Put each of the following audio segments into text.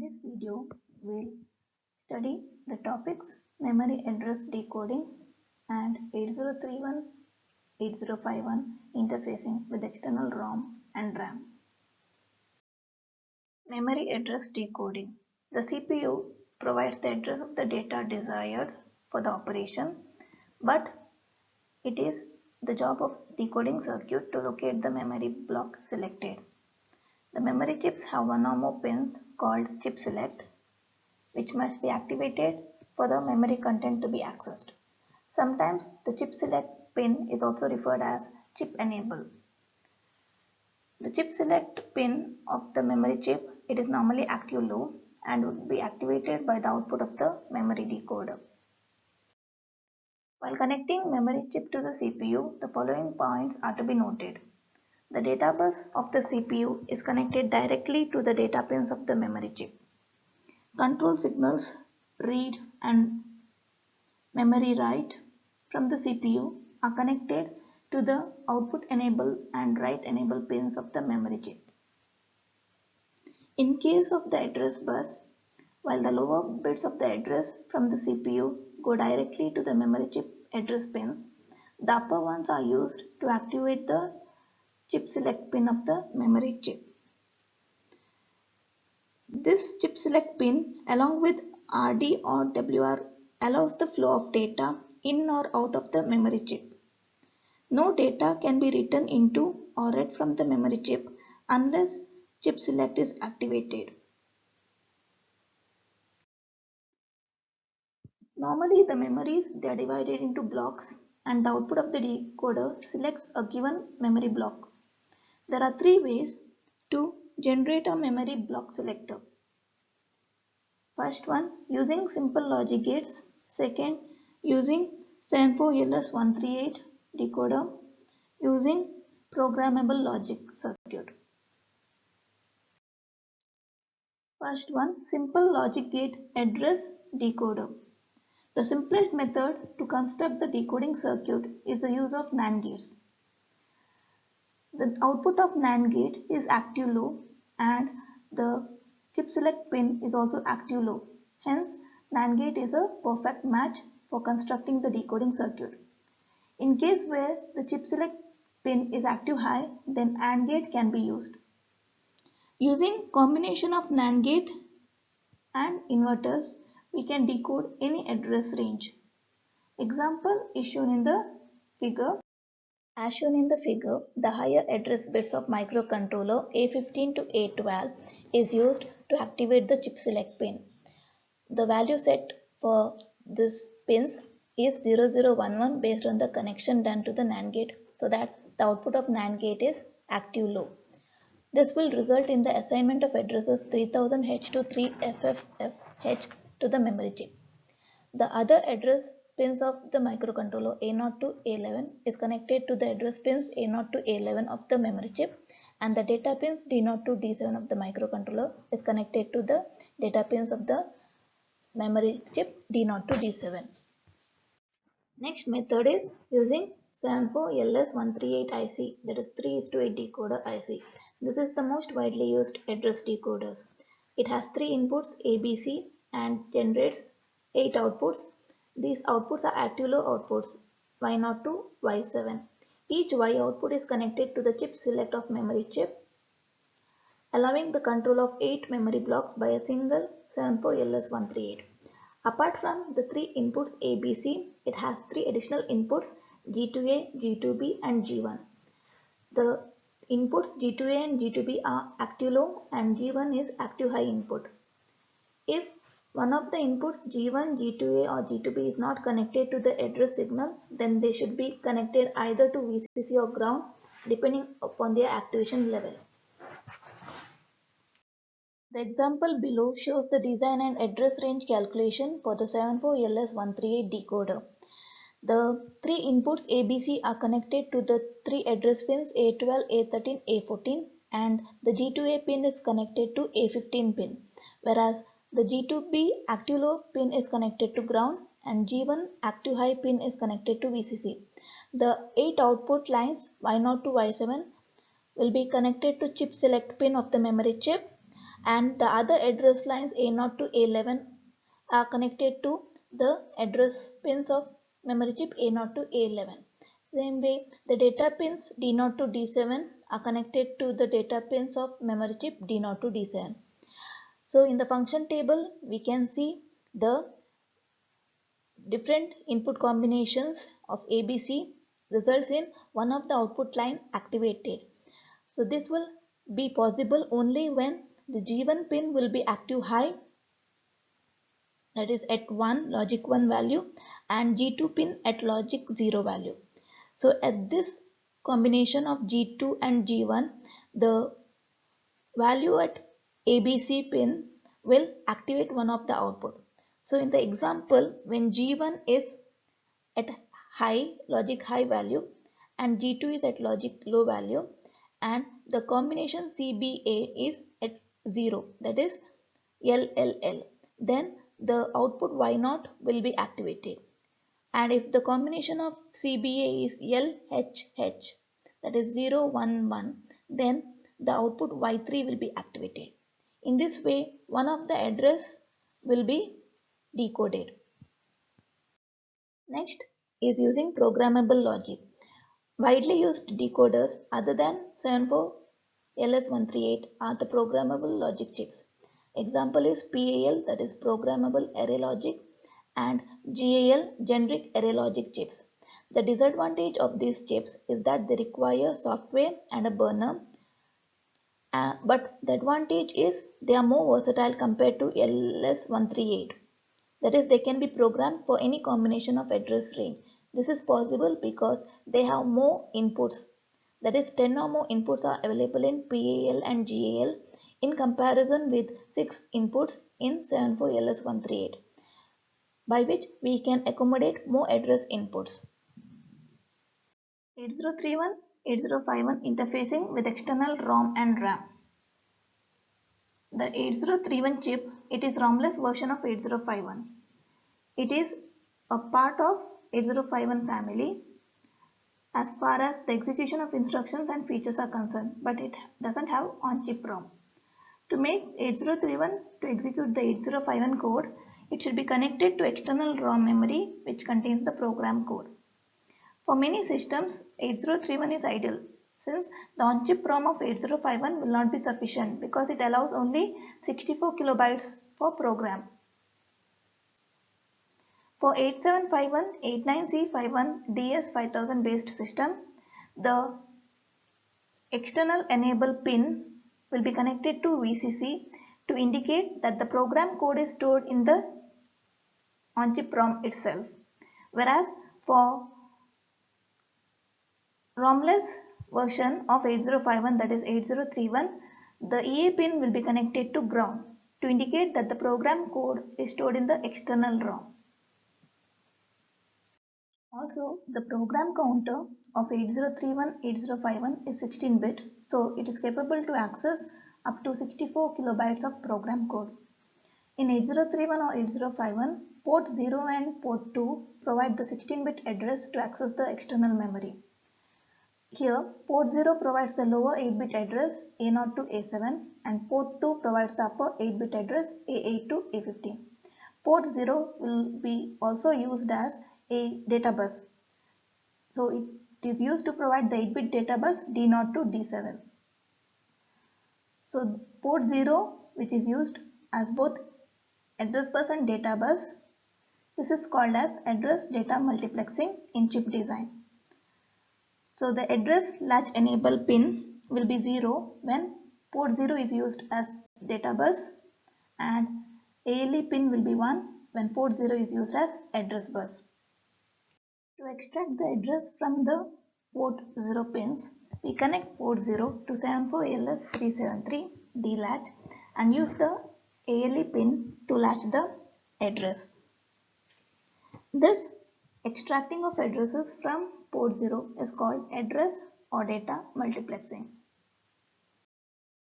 this video, we'll study the topics memory address decoding and 8031, 8051 interfacing with external ROM and RAM. Memory address decoding. The CPU provides the address of the data desired for the operation, but it is the job of decoding circuit to locate the memory block selected. The memory chips have one or more pins called chip select, which must be activated for the memory content to be accessed. Sometimes the chip select pin is also referred as chip enable. The chip select pin of the memory chip, it is normally active low and would be activated by the output of the memory decoder. While connecting memory chip to the CPU, the following points are to be noted. The data bus of the CPU is connected directly to the data pins of the memory chip. Control signals read and memory write from the CPU are connected to the output enable and write enable pins of the memory chip. In case of the address bus, while the lower bits of the address from the CPU go directly to the memory chip address pins, the upper ones are used to activate the chip select pin of the memory chip. This chip select pin along with RD or WR allows the flow of data in or out of the memory chip. No data can be written into or read from the memory chip unless chip select is activated. Normally the memories they are divided into blocks and the output of the decoder selects a given memory block. There are three ways to generate a memory block selector. First one, using simple logic gates. Second, using 74LS138 decoder using programmable logic circuit. First one, simple logic gate address decoder. The simplest method to construct the decoding circuit is the use of NAND gates. The output of NAND gate is active low and the chip select pin is also active low. Hence, NAND gate is a perfect match for constructing the decoding circuit. In case where the chip select pin is active high, then AND gate can be used. Using combination of NAND gate and inverters, we can decode any address range. Example is shown in the figure. As shown in the figure, the higher address bits of microcontroller A15 to A12 is used to activate the chip select pin. The value set for this pins is 0011 based on the connection done to the NAND gate, so that the output of NAND gate is active low. This will result in the assignment of addresses 3000H to 3FFFH to the memory chip. The other address pins of the microcontroller A0 to A11 is connected to the address pins A0 to A11 of the memory chip, and the data pins D0 to D7 of the microcontroller is connected to the data pins of the memory chip D0 to D7. Next method is using 74LS138 IC, that is 3:8 decoder IC. This is the most widely used address decoders. It has 3 inputs ABC and generates 8 outputs. These outputs are active low outputs Y0 to Y7. Each Y output is connected to the chip select of memory chip, allowing the control of 8 memory blocks by a single 74LS138. Apart from the 3 inputs ABC, it has 3 additional inputs G2A, G2B and G1. The inputs G2A and G2B are active low and G1 is active high input. If one of the inputs G1, G2A or G2B is not connected to the address signal, then they should be connected either to VCC or ground depending upon their activation level. The example below shows the design and address range calculation for the 74LS138 decoder. The 3 inputs ABC are connected to the 3 address pins A12, A13, A14 and the G2A pin is connected to A15 pin, whereas the G2B active low pin is connected to ground and G1 active high pin is connected to VCC. The 8 output lines Y0 to Y7 will be connected to chip select pin of the memory chip, and the other address lines A0 to A11 are connected to the address pins of memory chip A0 to A11. Same way, the data pins D0 to D7 are connected to the data pins of memory chip D0 to D7. So in the function table, we can see the different input combinations of ABC results in one of the output line activated. So this will be possible only when the G1 pin will be active high, that is at 1 logic 1 value, and G2 pin at logic 0 value. So at this combination of G2 and G1, the value at ABC pin will activate one of the output. So in the example, when G1 is at high logic high value and G2 is at logic low value, and the combination CBA is at 0, that is LLL, then the output Y0 will be activated. And if the combination of CBA is LHH, that is 0, 1, 1, then the output Y3 will be activated. In this way, one of the address will be decoded. Next is using programmable logic. Widely used decoders other than 74LS138 are the programmable logic chips. Example is PAL, that is programmable array logic, and GAL, generic array logic chips. The disadvantage of these chips is that they require software and a burner, but the advantage is they are more versatile compared to LS138. That is, they can be programmed for any combination of address range. This is possible because they have more inputs. That is, 10 or more inputs are available in PAL and GAL in comparison with 6 inputs in 74LS138, by which we can accommodate more address inputs. 8031, 8051 interfacing with external ROM and RAM. The 8031 chip, it is ROM-less version of 8051. It is a part of 8051 family as far as the execution of instructions and features are concerned, but it doesn't have on-chip ROM. To make 8031 to execute the 8051 code, it should be connected to external ROM memory which contains the program code. For many systems, 8031 is ideal since the on-chip ROM of 8051 will not be sufficient because it allows only 64 kilobytes for program. For 8751, 89C51 DS5000 based system, the external enable pin will be connected to VCC to indicate that the program code is stored in the on-chip ROM itself. Whereas for ROM-less version of 8051, that is 8031, the EA pin will be connected to ground to indicate that the program code is stored in the external ROM. Also, the program counter of 8031-8051 is 16-bit, so it is capable to access up to 64 kilobytes of program code. In 8031 or 8051, port 0 and port 2 provide the 16-bit address to access the external memory. Here, port 0 provides the lower 8-bit address A0 to A7 and port 2 provides the upper 8-bit address A8 to A15. Port 0 will be also used as a data bus. So it is used to provide the 8-bit data bus D0 to D7. So port 0, which is used as both address bus and data bus, this is called as address data multiplexing in chip design. So the address latch enable pin will be 0 when port 0 is used as data bus, and ALE pin will be 1 when port 0 is used as address bus. To extract the address from the port 0 pins, we connect port 0 to 74LS373 D latch and use the ALE pin to latch the address. This extracting of addresses from port 0 is called address or data multiplexing.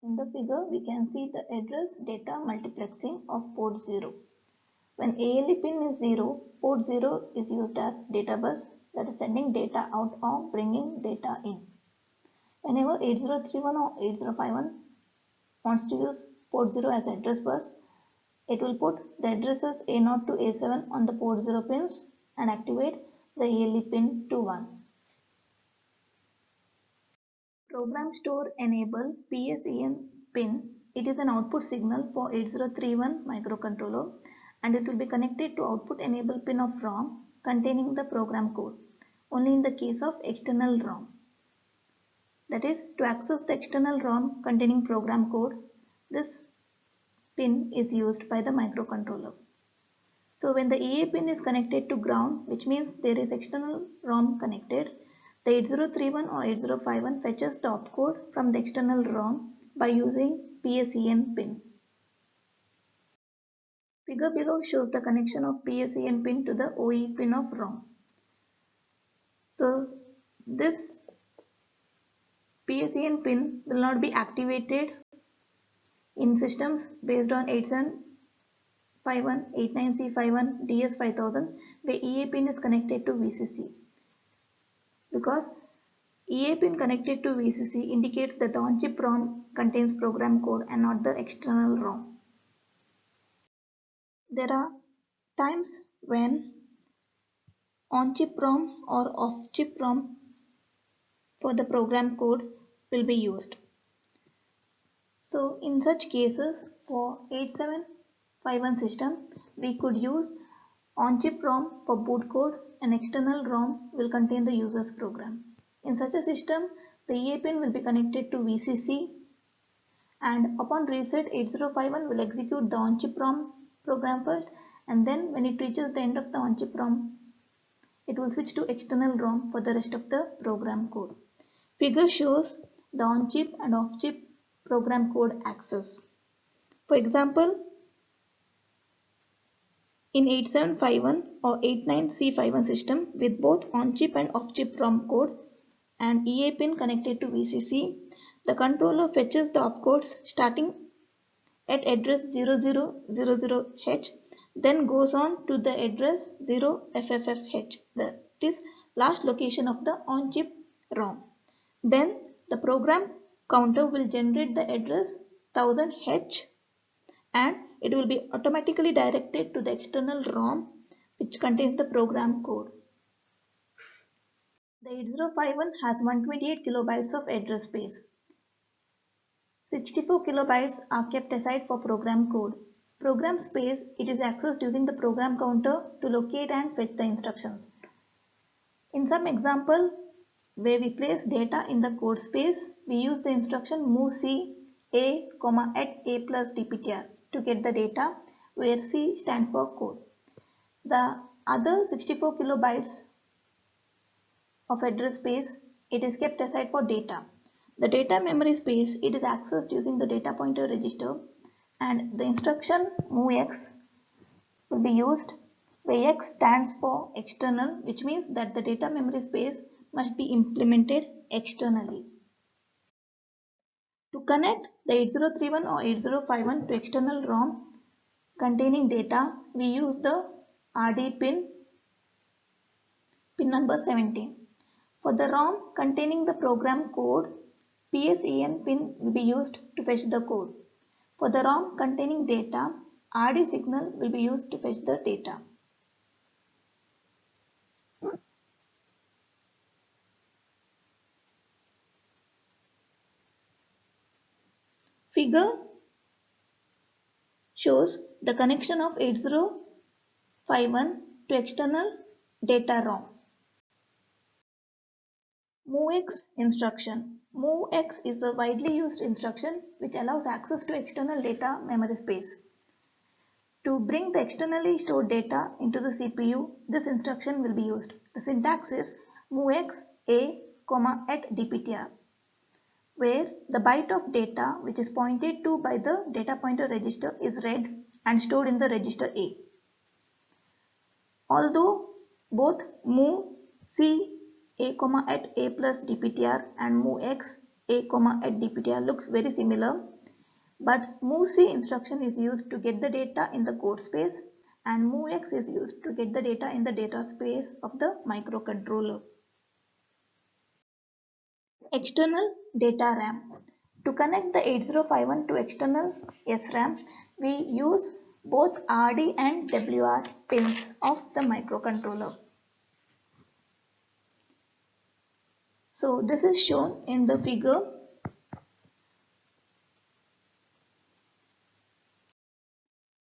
In the figure, we can see the address data multiplexing of port 0. When ALE pin is 0, port 0 is used as data bus, that is sending data out or bringing data in. Whenever 8031 or 8051 wants to use port 0 as address bus. It will put the addresses A0 to A7 on the port 0 pins and activate the ALE pin to 1. Program store enable PSEN pin. It is an output signal for 8031 microcontroller and it will be connected to output enable pin of ROM containing the program code only in the case of external ROM. That is, to access the external ROM containing program code, this pin is used by the microcontroller. So when the EA pin is connected to ground, which means there is external ROM connected, the 8031 or 8051 fetches the opcode from the external ROM by using PSEN pin. Figure below shows the connection of PSEN pin to the OE pin of ROM. So this PSEN pin will not be activated in systems based on 8751, 89C51, DS5000 where EA pin is connected to VCC. Because EA pin connected to VCC indicates that the on-chip ROM contains program code and not the external ROM. There are times when on-chip ROM or off-chip ROM for the program code will be used. So in such cases for 8751 system we could use on-chip ROM for boot code and external ROM will contain the user's program. In such a system, the EA pin will be connected to VCC and upon reset 8051 will execute the on-chip ROM program first and then when it reaches the end of the on-chip ROM, it will switch to external ROM for the rest of the program code. Figure shows the on-chip and off-chip program code access. For example, in 8751 or 89C51 system with both on-chip and off-chip ROM code and EA pin connected to VCC, the controller fetches the opcodes starting at address 0000H, then goes on to the address 0FFFH, that is last location of the on-chip ROM. Then the program counter will generate the address 1000H and it will be automatically directed to the external ROM which contains the program code. The 8051 has 128 kilobytes of address space. 64 kilobytes are kept aside for program code. Program space, it is accessed using the program counter to locate and fetch the instructions. In some example where we place data in the code space, we use the instruction movc a, at a plus dptr to get the data where C stands for code. The other 64 kilobytes of address space, it is kept aside for data. The data memory space, it is accessed using the data pointer register and the instruction MOVX will be used where X stands for external, which means that the data memory space must be implemented externally. To connect the 8031 or 8051 to external ROM containing data, we use the RD pin number 17. For the ROM containing the program code, PSEN pin will be used to fetch the code. For the ROM containing data, RD signal will be used to fetch the data. Figure shows the connection of 8051 to external data ROM. MOVX instruction. MOVX is a widely used instruction which allows access to external data memory space. To bring the externally stored data into the CPU, this instruction will be used. The syntax is MOVX A, at dptr, where the byte of data which is pointed to by the data pointer register is read and stored in the register A. Although both MOVC A, at A plus dptr and MOVX A, at dptr looks very similar, but MOVC instruction is used to get the data in the code space and MOVX is used to get the data in the data space of the microcontroller. External data RAM. To connect the 8051 to external SRAM, we use both RD and WR pins of the microcontroller. So this is shown in the figure.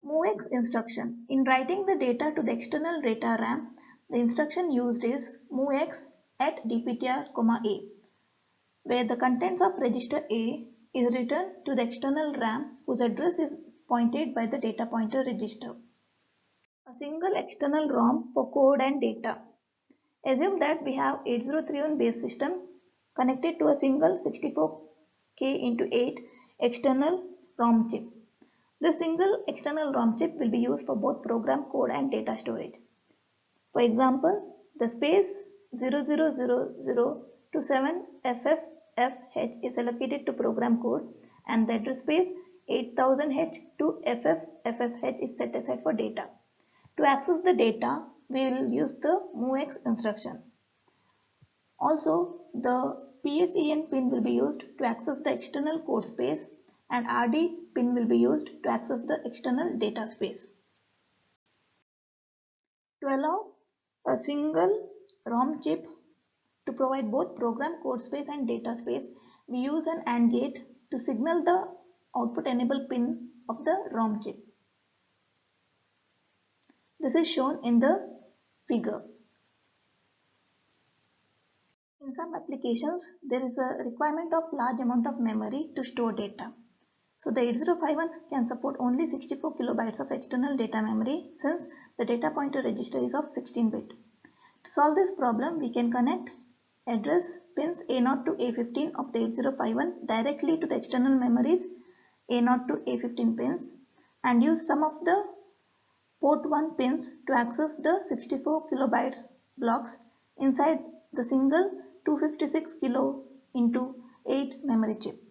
MOVX instruction. In writing the data to the external data RAM, the instruction used is MOVX at DPTR, A, where the contents of register A is written to the external RAM whose address is pointed by the data pointer register. A single external ROM for code and data. Assume that we have 8031 base system connected to a single 64K x 8 external ROM chip. The single external ROM chip will be used for both program code and data storage. For example, the space 0000 to 7FFFH is allocated to program code and the address space 8000H to FFFFH is set aside for data. To access the data, we will use the MOVX instruction. Also, the PSEN pin will be used to access the external code space and RD pin will be used to access the external data space. To allow a single ROM chip to provide both program code space and data space, we use an AND gate to signal the output enable pin of the ROM chip. This is shown in the figure. In some applications, there is a requirement of large amount of memory to store data. So the 8051 can support only 64 kilobytes of external data memory since the data pointer register is of 16-bit. To solve this problem, we can connect address pins A0 to A15 of the 8051 directly to the external memories A0 to A15 pins and use some of the port 1 pins to access the 64 kilobytes blocks inside the single 256 kilo into 8 memory chip.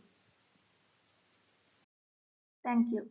Thank you.